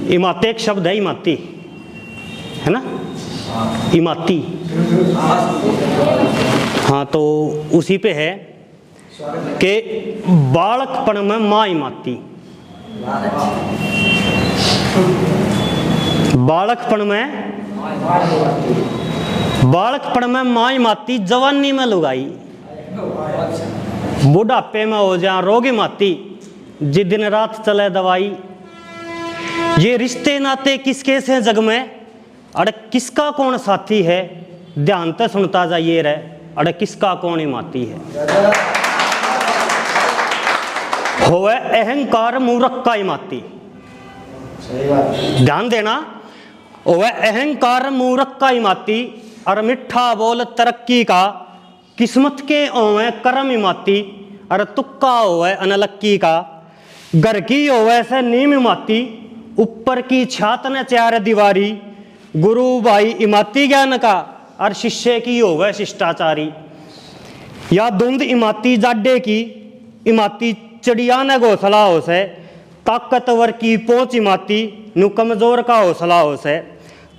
इमाते एक शब्द है, इमाती है ना, इमाती। हाँ, तो उसी पे है कि बालकपन में माँ इमाती, बालकपन में माँ इमाती, जवानी में लुगाई, बुढ़ापे में हो जा रोगी माती, जी दिन रात चले दवाई। ये रिश्ते नाते किसके से जग में, अरे किसका कौन साथी है, ध्यान से सुनता जाइए रे, अरे किसका कौन इमाती है। होवे अहंकार मूर्ख का इमाती, ध्यान देना, होवे अहंकार मूर्ख का इमाती, और मिठा बोल तरक्की का, किस्मत के ओवे कर्म इमाती, और तुक्का होवे अनलक्की का। घर की होवे से नीम इमाती, ऊपर की छात न चार दीवारी, गुरु भाई इमाती ज्ञान का, और शिष्य की होवे शिष्टाचारी। या धुंध इमाती जाडे की, इमाती चिड़िया न घोसला हो से, ताकतवर की पहुंच इमाती, नु कमजोर का हौसला हो से।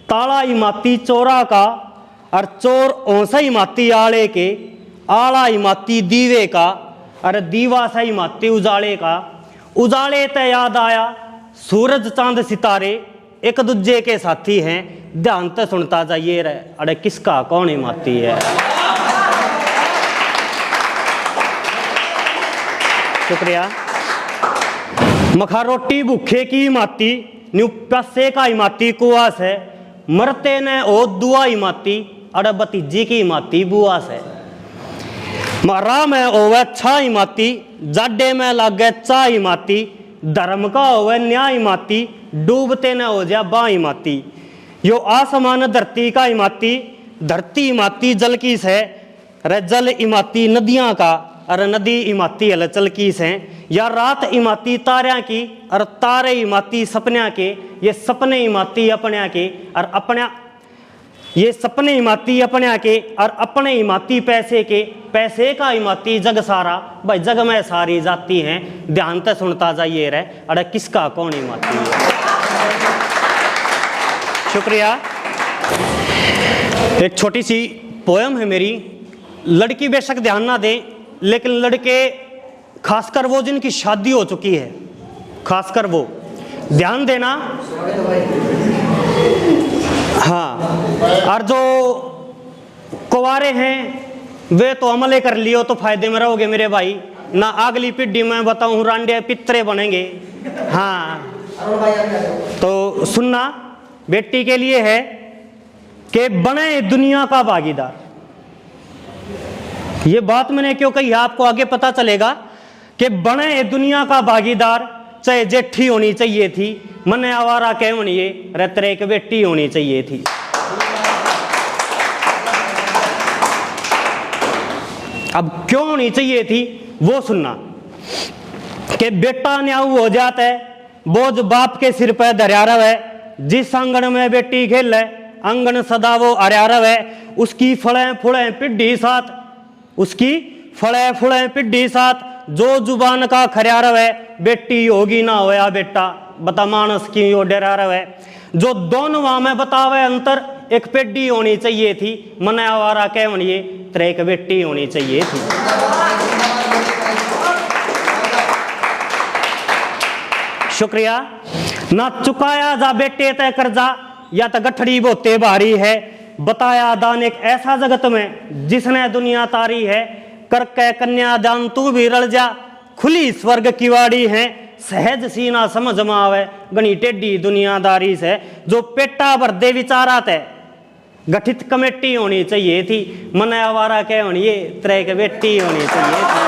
ताला इमाती चोरा का, और चोर औसा इमाती आले के, आला इमाती दीवे का, और दीवा सा इमाती उजाले का। उजाले ते याद आया सूरज चांद सितारे, एक दूजे के साथी हैं, ध्यान से सुनता जाइए रे, अरे किसका कौन इमाती है। शुक्रिया। मखा रोटी भूखे की इमाती, न्यू प्यासे का इमाती कुआस है, मरते ने ओ दुआ इमाती, अरे भतीजी की इमाती बुआस है। मारा में ओवे छा इमाती, जाडे में लागे चा इमाती, धर्म का होवे न्याय इमाती, डूबते न हो जा बा इमाती। यो आसमान धरती का इमाती, धरती इमाती जल की से, रे जल इमाती नदियां का, और नदी इमाती हलचल की से। या रात इमाती तारियां की, और तारे इमाती सपन्या के, ये सपने इमाती अपन्या के, और अपना ये सपने इमाती अपन्या के, और अपने इमाती पैसे के, पैसे का इमाती जग सारा। भाई जग में सारी जाती हैं, ध्यान से सुनता जाइए रे, अरे किसका कौन इमाती है। शुक्रिया। एक छोटी सी पोयम है मेरी। लड़की बेशक ध्यान ना दे, लेकिन लड़के, खासकर वो जिनकी शादी हो चुकी है, खासकर वो ध्यान देना। हाँ, और जो कुंवारे हैं वे तो अमले कर लियो तो फायदे में रहोगे मेरे भाई, ना अगली पीढ़ी में बताऊं रांडे पितरे बनेंगे। हाँ, तो सुनना बेटी के लिए है कि बने दुनिया का भागीदार। ये बात मैंने क्यों कही आपको आगे पता चलेगा कि बने दुनिया का भागीदार, चाहे जेठी होनी चाहिए थी, मने आवारा कह ये रतरे एक बेटी होनी चाहिए थी। अब क्यों होनी चाहिए थी वो सुनना, कि बेटा न्याऊ हो जाता है, बोझ बाप के सिर पर धर्या रहे, जिस आंगन में बेटी खेले आंगन सदा वो हरिया रहे। उसकी फड़े फुड़े पिड्डी साथ, उसकी फड़े फुड़े पिड्डी साथ, जो जुबान का खरिया रहे, बेटी होगी ना होया बेटा, बता मानस की यो डरा रहे। जो दोनों में बतावे अंतर, एक पेड्डी होनी चाहिए थी, मन आवारा कह बनिए तेरे एक बेटी होनी चाहिए थी। शुक्रिया। ना चुकाया जा बेटे तय कर्जा, या तो गठड़ी बोते भारी है, बताया दान एक ऐसा जगत में जिसने दुनिया तारी है। करके कन्या दान तू भी रल जा, खुली स्वर्ग की वाड़ी है, सहज सीना समझ में आवे गणी टेढ़ी दुनियादारी से। जो पेटा भर दे विचारा ते, गठित कमेटी होनी चाहिए थी, मन आवारा कह होनी तेरे के बेटी होनी चाहिए थी।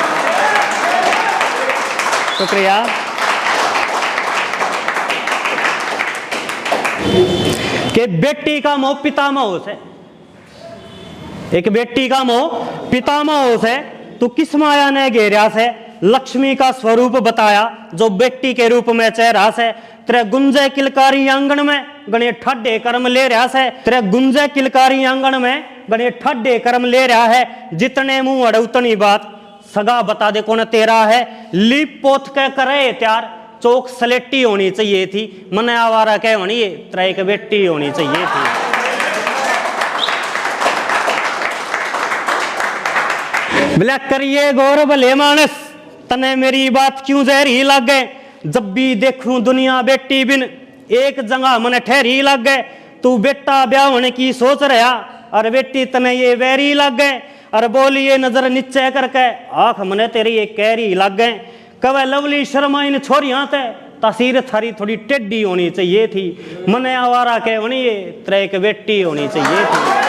शुक्रिया। कि बेटी का मोह पितामह से, एक बेटी का मोह पितामह से, तो किस माया ने घेरा से लक्ष्मी का स्वरूप बताया, जो बेटी के रूप में चेहरा से। तेरे गुंजे किलकारी आंगन में गणे ठड्डे कर्म ले रहा से, तेरे गुंजे किलकारी आंगन में गणे ठड्डे कर्म ले रहा है। जितने मुंह अड़ उतनी बात, सगा बता दे कौन तेरा है। लीप पोत के करे त्यार, चौक सलेटी होनी चाहिए थी, मन आवारा कह होनी ये तेरा एक बेटी होनी चाहिए थी। ब्लैक करिए गौर भले मानस, तने मेरी बात क्यों जहरी लागे, जब भी देखूं दुनिया बेटी बिन एक जगह मन ठहरी लागे। तू बेटा ब्याह होने की सोच रहा और बेटी तने ये वैरी लागे, और बोलिए नजर नीचे करके आंख मने तेरी ये कैरी लागे। कवे लवली शर्मा इन छोरियां ते तस्वीर थारी थोड़ी टेढ़ी होनी चाहिए थी, मने आवारा के होनी ये तेरे एक बेटी होनी चाहिए थी।